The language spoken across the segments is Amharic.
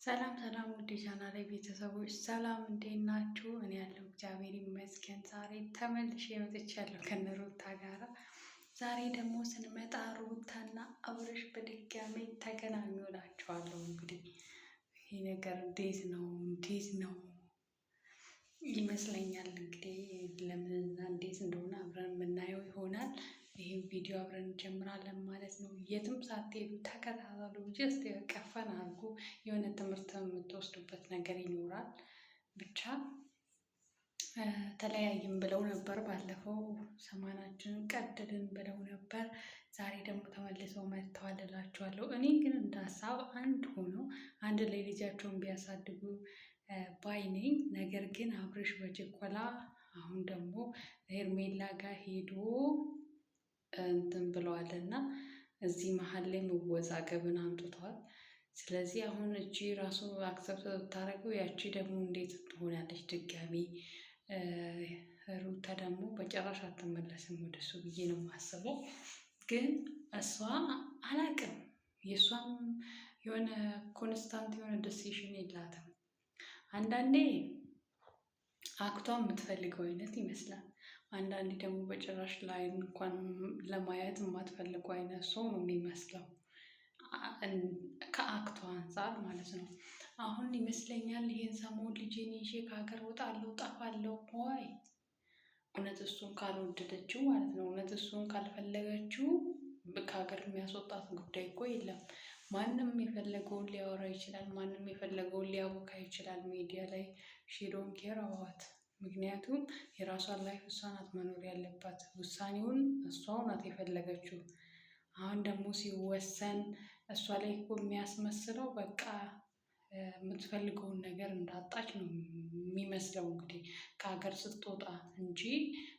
ሰላም ሰላም ውድ የቻናሌ ቤተሰቦች ሰላም እንዴት ናችሁ? እኔ ያለው እግዚአብሔር ይመስገን። ዛሬ ተመልሼ መጥቻለሁ ከነሩታ ጋራ። ዛሬ ደግሞ ስንመጣ ሩታና አብርሽ በድጋሚ ተገናኙ እላችኋለሁ። እንግዲህ ይሄ ነገር እንዴት ነው ይመስለኛል። እንግዲህ ለምንና እንዴት እንደሆነ አብረን የምናየው ይሆናል። ይህም ቪዲዮ አብረን እንጀምራለን ማለት ነው። የትም ሳትሄዱ ተከታተሉ። ጀስት ቀፈን አድርጉ። የሆነ ትምህርት የምትወስዱበት ነገር ይኖራል። ብቻ ተለያይም ብለው ነበር። ባለፈው ሰማናችንን ቀደድን ብለው ነበር። ዛሬ ደግሞ ተመልሰው መጥተዋል እላቸዋለሁ። እኔ ግን እንደ ሀሳብ አንድ ሆኖ አንድ ላይ ልጃቸውን ቢያሳድጉ ባይ ነኝ። ነገር ግን አብርሽ በችኮላ አሁን ደግሞ ሄርሜላ ጋር ሄዶ እንትን ብለዋል እና እዚህ መሀል ላይ መወዛገብን አምጥተዋል። ስለዚህ አሁን እቺ ራሱ አክሰፕት ብታደርገው ያቺ ደግሞ እንዴት ትሆናለች? ድጋሚ ሩታ ደግሞ በጭራሽ አትመለስም ወደሱ ብዬ ነው የማስበው። ግን እሷ አላቅም፣ የእሷም የሆነ ኮንስታንት የሆነ ዲሲሽን የላትም። አንዳንዴ አክቷ የምትፈልገው አይነት ይመስላል። አንዳንዴ ደግሞ በጭራሽ ላይ እንኳን ለማየት የማትፈልገው አይነት ሰው ነው የሚመስለው፣ ከአክቷ አንጻር ማለት ነው። አሁን ይመስለኛል ይህን ሰሞን ልጄን ይዤ ከሀገር ወጣለሁ ጠፋለሁ ወይ እውነት እሱን ካልወደደችው ማለት ነው፣ እውነት እሱን ካልፈለገችው ከሀገር የሚያስወጣት ጉዳይ እኮ የለም። ማንም የፈለገውን ሊያወራ ይችላል። ማንም የፈለገውን ሊያቦካ ይችላል ሚዲያ ላይ። ሺዶን ኬር አዋት። ምክንያቱም የራሷን ላይፍ እሷ ናት መኖር ያለባት። ውሳኔውን እሷ ናት የፈለገችው። አሁን ደግሞ ሲወሰን እሷ ላይ እኮ የሚያስመስለው በቃ የምትፈልገውን ነገር እንዳጣች ነው የሚመስለው። እንግዲህ ከሀገር ስትወጣ እንጂ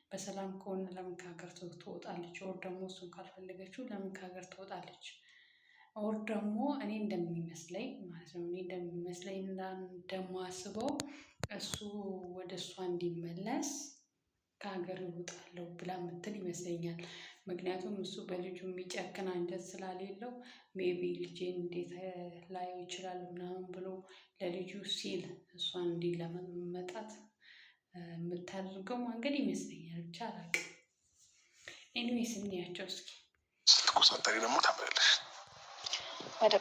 በሰላም ከሆነ ለምን ከሀገር ትወጣለች? ወር ደግሞ እሱን ካልፈለገችው ለምን ከሀገር ትወጣለች? ወር ደግሞ እኔ እንደሚመስለኝ ማለት ነው፣ እኔ እንደሚመስለኝ እንደማስበው እሱ ወደ እሷ እንዲመለስ ከሀገር እወጣለሁ ብላ የምትል ይመስለኛል። ምክንያቱም እሱ በልጁ የሚጨክን አንጀት ስላሌለው ሜቢ ልጄን እንዴት ላየው ይችላል ምናምን ብሎ ለልጁ ሲል እሷን እንዲህ ለመመጣት የምታደርገው መንገድ ይመስለኛል። ብቻ አላውቅም። ኤኒዌይስ እንያቸው እስኪ። ስትቆሳጠሪ ደግሞ ታበላለሽ። ወደ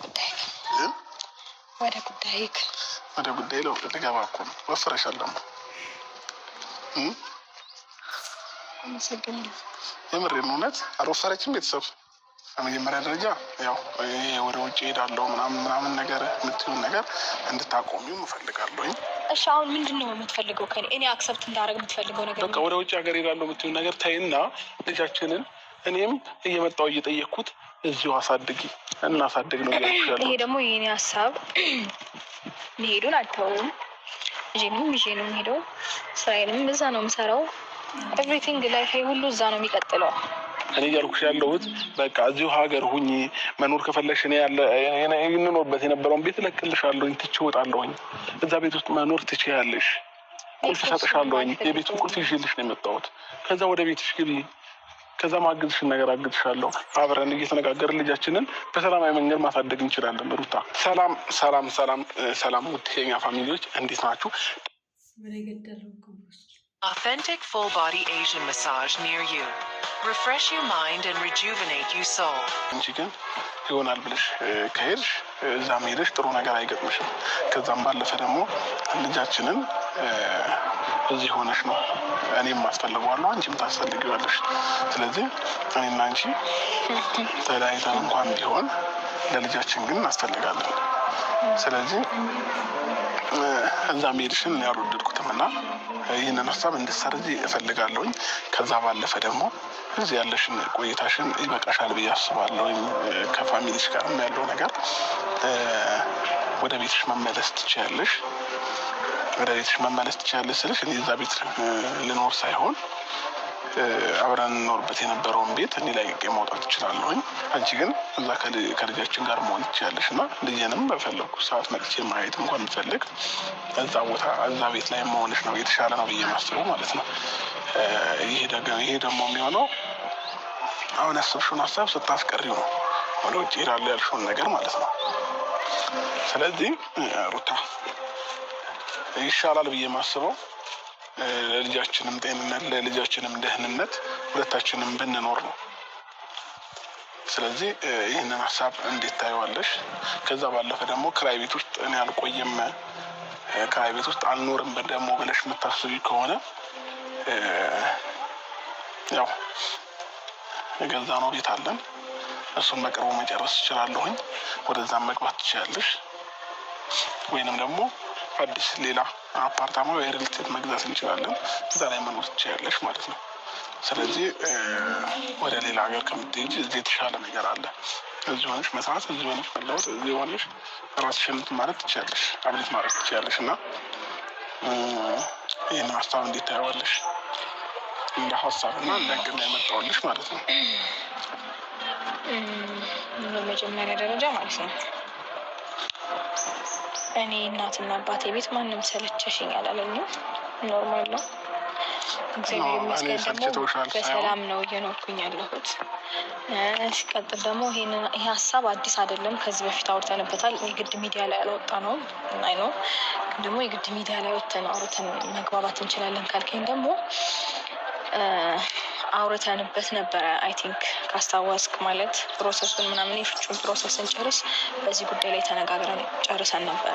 ጉዳይ ለው ልገባ እኮ ነው። ወፍረሻል ደግሞ። አመሰግናለሁ። የምሬን እውነት አልወፈረችም። ቤተሰብ በመጀመሪያ ደረጃ ያው ወደ ውጭ ሄዳለሁ ምናምን ነገር የምትይውን ነገር እንድታቆሚው እፈልጋለሁኝ። እሺ አሁን ምንድን ነው የምትፈልገው ከኔ? እኔ አክሰፕት እንዳደረግ የምትፈልገው ነገር በቃ ወደ ውጭ ሀገር ሄዳለሁ የምትይውን ነገር ተይና ልጃችንን እኔም እየመጣሁ እየጠየቅኩት እዚሁ አሳድጊ እናሳድግ ነው ያለው። ይሄ ደግሞ የኔ ሀሳብ መሄዱን አልተውም። ልጄንም ይዤ ነው የምሄደው። ስራዬንም እዛ ነው የምሰራው። ኤቭሪቲንግ ላይፍ ሁሉ እዛ ነው የሚቀጥለው። እኔ እያልኩሽ ያለሁት በቃ እዚሁ ሀገር ሁኚ። መኖር ከፈለግሽ እኔ የምኖርበት የነበረውን ቤት እለቅልሻለሁኝ፣ ትቼ እወጣለሁኝ። እዛ ቤት ውስጥ መኖር ትችያለሽ። ቁልፍ እሰጥሻለሁኝ። የቤቱን ቁልፍ ይዤልሽ ነው የመጣሁት። ከዛ ወደ ቤትሽ ግቢ። ከዛ ማግዝሽን ነገር አግዝሻለሁ። አብረን እየተነጋገርን ልጃችንን በሰላማዊ መንገድ ማሳደግ እንችላለን። ሩታ ሰላም ውድ የኛ ፋሚሊዎች እንዴት ናችሁ? Authentic full body Asian massage near you. Refresh your mind and rejuvenate your soul. እንጂ ግን ይሆናል ብለሽ ከሄድሽ እዛም ሄደሽ ጥሩ ነገር አይገጥምሽም። ከዛም ባለፈ ደግሞ ልጃችንን እዚህ ሆነሽ ነው እኔም ማስፈልገዋለሁ፣ አንቺም ታስፈልጊዋለሽ። ስለዚህ እኔና አንቺ ተለያይተን እንኳን ቢሆን ለልጃችን ግን እናስፈልጋለን። ስለዚህ እዛም ሄድሽን ያልወደድኩትም እና ይህንን ሀሳብ እንድትሰርዚ እፈልጋለሁኝ። ከዛ ባለፈ ደግሞ እዚህ ያለሽን ቆይታሽን ይበቃሻል ብዬ አስባለሁኝ። ከፋሚሊሽ ጋር ያለው ነገር ወደ ቤትሽ መመለስ ትችያለሽ። ስልሽ እኔ እዛ ቤት ልኖር ሳይሆን አብረን እንኖርበት የነበረውን ቤት እኔ ላይ ማውጣት ትችላለሁኝ። አንቺ ግን እዛ ከልጃችን ጋር መሆን ትችያለሽ እና ልጄንም በፈለኩ ሰዓት መጥቼ ማየት እንኳን ብፈልግ እዛ ቤት ላይ መሆንሽ ነው የተሻለ ነው ብዬ ማስበው ማለት ነው። ይሄ ደግሞ የሚሆነው አሁን ያሰብሽውን ሀሳብ ስታስቀሪው ነው። ወደ ውጭ ሄዳለሁ ያልሽውን ነገር ማለት ነው። ስለዚህ ሩታ ይሻላል ብዬ ማስበው ለልጃችንም ጤንነት ለልጃችንም ደህንነት ሁለታችንም ብንኖር ነው። ስለዚህ ይህንን ሀሳብ እንዴት ታየዋለሽ? ከዛ ባለፈ ደግሞ ክራይ ቤት ውስጥ እኔ አልቆይም ክራይ ቤት ውስጥ አልኖርም ደግሞ ብለሽ የምታስቢ ከሆነ ያው የገዛ ነው ቤት አለን፣ እሱን በቅርቡ መጨረስ እችላለሁኝ። ወደዛም መግባት ትችላለሽ፣ ወይንም ደግሞ አዲስ ሌላ አፓርታማ ወይ ሪል ስቴት መግዛት እንችላለን። እዛ ላይ መኖር ትችላለሽ ማለት ነው። ስለዚህ ወደ ሌላ ሀገር ከምትሄጂ እዚህ የተሻለ ነገር አለ። እዚህ ሆነሽ መስራት፣ እዚህ ሆነሽ መለወጥ፣ እዚህ ሆነሽ ራስሽን ማለት ትችላለሽ፣ አብሊት ማለት ትችላለሽ። እና ይህን ሀሳብ እንዴት ታየዋለሽ? እንደ ሀሳብ እና እንደ እቅድ ነው ያመጣሁልሽ ማለት ነው። በመጀመሪያ ደረጃ ማለት ነው እኔ እናትና አባቴ ቤት ማንም ሰለቸሽኝ አላለኝም። ኖርማል ነው። እግዚአብሔር ይመስገን ደግሞ በሰላም ነው እየኖርኩኝ ያለሁት። ሲቀጥል ደግሞ ይሄ ሀሳብ አዲስ አይደለም፣ ከዚህ በፊት አውርተንበታል። የግድ ሚዲያ ላይ አልወጣ ነው አይ ነው፣ ግን ደግሞ የግድ ሚዲያ ላይ ወጥተን አውርተን መግባባት እንችላለን ካልከኝ ደግሞ አውርተንበት ነበረ። አይ ቲንክ ካስታወስክ ማለት ፕሮሰሱን ምናምን የፍቹን ፕሮሰስን ጨርስ በዚህ ጉዳይ ላይ ተነጋግረን ጨርሰን ነበረ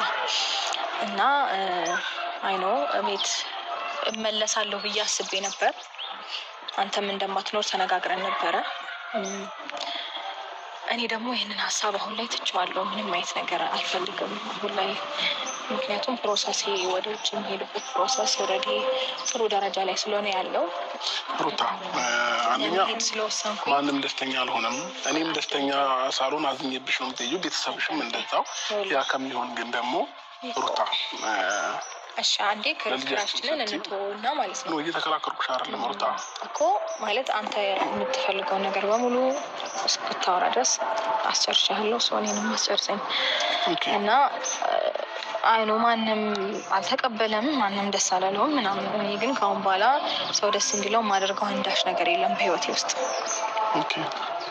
እና አይ ነው ቤት እመለሳለሁ ብዬ አስቤ ነበር። አንተም እንደማትኖር ተነጋግረን ነበረ። እኔ ደግሞ ይህንን ሀሳብ አሁን ላይ ትቼዋለሁ። ምንም አይነት ነገር አልፈልግም አሁን ላይ፣ ምክንያቱም ፕሮሰሴ ወደ ውጭ የሚሄድበት ፕሮሰስ ኦልሬዲ ጥሩ ደረጃ ላይ ስለሆነ ያለው ሩታ፣ አንደኛ ማንም ደስተኛ አልሆነም። እኔም ደስተኛ ሳልሆን አዝኜብሽ ነው የምትሄጂው፣ ቤተሰብሽም እንደዛው። ያ ከሚሆን ግን ደግሞ ሩታ እሺ አንዴ ክርክራችንን እንተውና ማለት ነው። እየተከራከርኩሽ አይደለም ሩታ እኮ ማለት አንተ የምትፈልገውን ነገር በሙሉ እስክታወራ ድረስ አስጨርሻለሁ። ሰው እኔንም አስጨርሰኝ እና አይኖ ማንም አልተቀበለም፣ ማንም ደስ አላለውም ምናምን። እኔ ግን ከአሁን በኋላ ሰው ደስ እንዲለው ማደርገው አንዳች ነገር የለም በህይወቴ ውስጥ።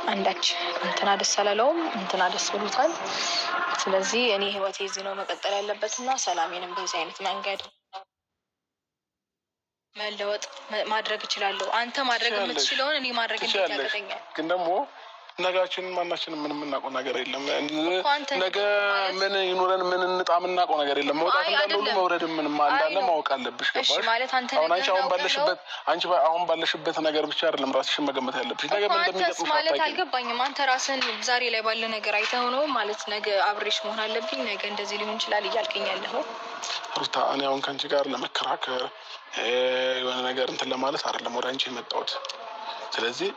አንዳች እንትና ደስ አላለውም፣ እንትና ደስ ብሎታል። ስለዚህ እኔ ህይወቴ እዚህ ነው መቀጠል ያለበትና ሰላሜንም በዚህ አይነት መንገድ መለወጥ ማድረግ እችላለሁ። አንተ ማድረግ የምትችለውን እኔ ማድረግ እንዴት ያቅተኛል? ግን ደግሞ ነጋችንን ማናችንም ምን የምናውቀው ነገር የለም። ነገ ምን ይኑረን ምን እንጣ የምናውቀው ነገር የለም። መውጣት እንዳለ ሁሉ መውረድም ምንም እንዳለ ማወቅ አለብሽ። ገባሽ? አንቺ አሁን ባለሽበት ነገር ብቻ አይደለም ራስሽን መገመት ያለብሽ። ነገ ምን እንደሚገጥምሽ ማለት አልገባኝም። አንተ ራስን ዛሬ ላይ ባለ ነገር አይተህ ነው ማለት ነገ አብሬሽ መሆን አለብኝ፣ ነገ እንደዚህ ሊሆን ይችላል እያልከኝ ያለኸው ሩታ። እኔ አሁን ከአንቺ ጋር ለመከራከር የሆነ ነገር እንትን ለማለት አይደለም ወደ አንቺ የመጣሁት። ስለዚህ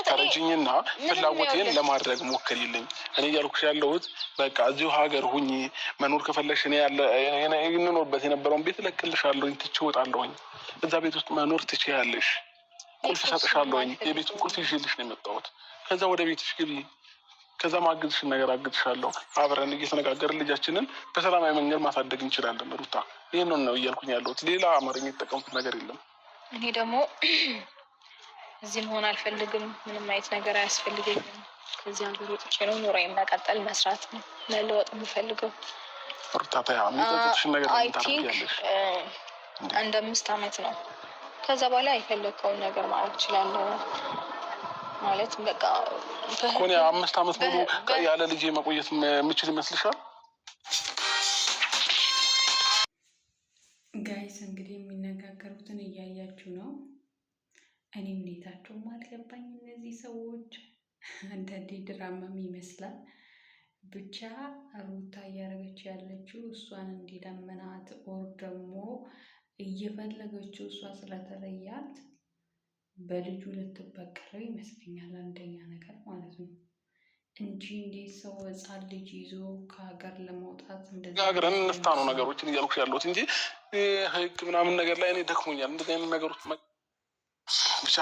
ተረጅኝና ፍላጎቴን ለማድረግ ሞክሪልኝ። እኔ እያልኩሽ ያለሁት በቃ እዚሁ ሀገር ሁኚ። መኖር ከፈለሽ እኔ የምኖርበት የነበረውን ቤት እለቅልሻለሁኝ፣ ትቼ እወጣለሁኝ። እዛ ቤት ውስጥ መኖር ትችያለሽ። ቁልፍ እሰጥሻለሁኝ። የቤቱን ቁልፍ ይዤልሽ ነው የመጣሁት። ከዛ ወደ ቤትሽ ግቢ። ከዛ ማግዝሽን ነገር አግዝሻለሁ። አብረን እየተነጋገርን ልጃችንን በሰላማዊ መንገድ ማሳደግ እንችላለን። ሩታ ይህንን ነው እያልኩኝ ያለሁት። ሌላ አማርኛ የተጠቀምኩት ነገር የለም። እኔ ደግሞ እዚህ መሆን አልፈልግም። ምንም አይነት ነገር አያስፈልገኝም። ከዚህ ሀገር ወጥቼ ነው ኑሮዬን መቀጠል መስራት ነው መለወጥ የምፈልገው። ሩታ የሚጠጡትሽን ነገር ታደርጊያለሽ። አንድ 5 ዓመት ነው። ከዛ በኋላ የፈለግከውን ነገር ማለት እችላለሁ። ማለት በቃ እኮ 5 ዓመት ሙሉ ያለ ልጄ መቆየት የምችል ይመስልሻል? ጋይስ እንግዲህ የሚነጋገሩትን እያያችሁ ነው። እኔ ሁኔታቸውም አልገባኝ። እነዚህ ሰዎች አንዳንዴ ድራማም ይመስላል። ብቻ ሩታ እያደረገች ያለችው እሷን እንዲለምናት ኦር ደግሞ እየፈለገችው እሷ ስለተለያት በልጁ ልትበቀለው ይመስለኛል። አንደኛ ነገር ማለት ነው እንጂ እንዴት ሰው ሕፃን ልጅ ይዞ ከሀገር ለመውጣት እንደዚህ ሀገርን እንፍታ ነው ነገሮችን እያልኩሽ ያለሁት እንጂ ህግ ምናምን ነገር ላይ እኔ ደክሞኛል። እንደዚህ አይነት ነገሮች ብቻ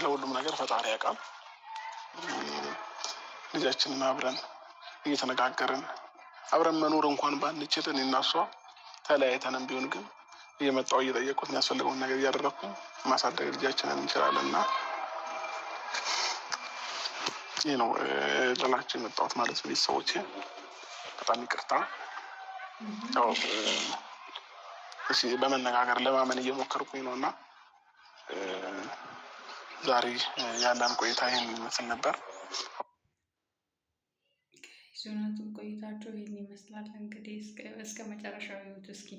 ለሁሉም ነገር ፈጣሪ ያውቃል። ልጃችንን አብረን እየተነጋገርን አብረን መኖር እንኳን ባንችል እኔ እና እሷ ተለያይተንም ቢሆን ግን እየመጣሁ እየጠየቅኩት የሚያስፈልገውን ነገር እያደረግኩኝ ማሳደግ ልጃችንን እንችላለን እና ይህ ነው ልላቸው የመጣሁት ማለት ነው። ቤተሰቦቼ በጣም ይቅርታ። ያው በመነጋገር ለማመን እየሞከርኩኝ ነው እና ዛሬ ያለን ቆይታ ይህን ይመስል ነበር። ሱነቱን ቆይታቸው ይህን ይመስላል። እንግዲህ እስከ መጨረሻው ይሁት እስኪ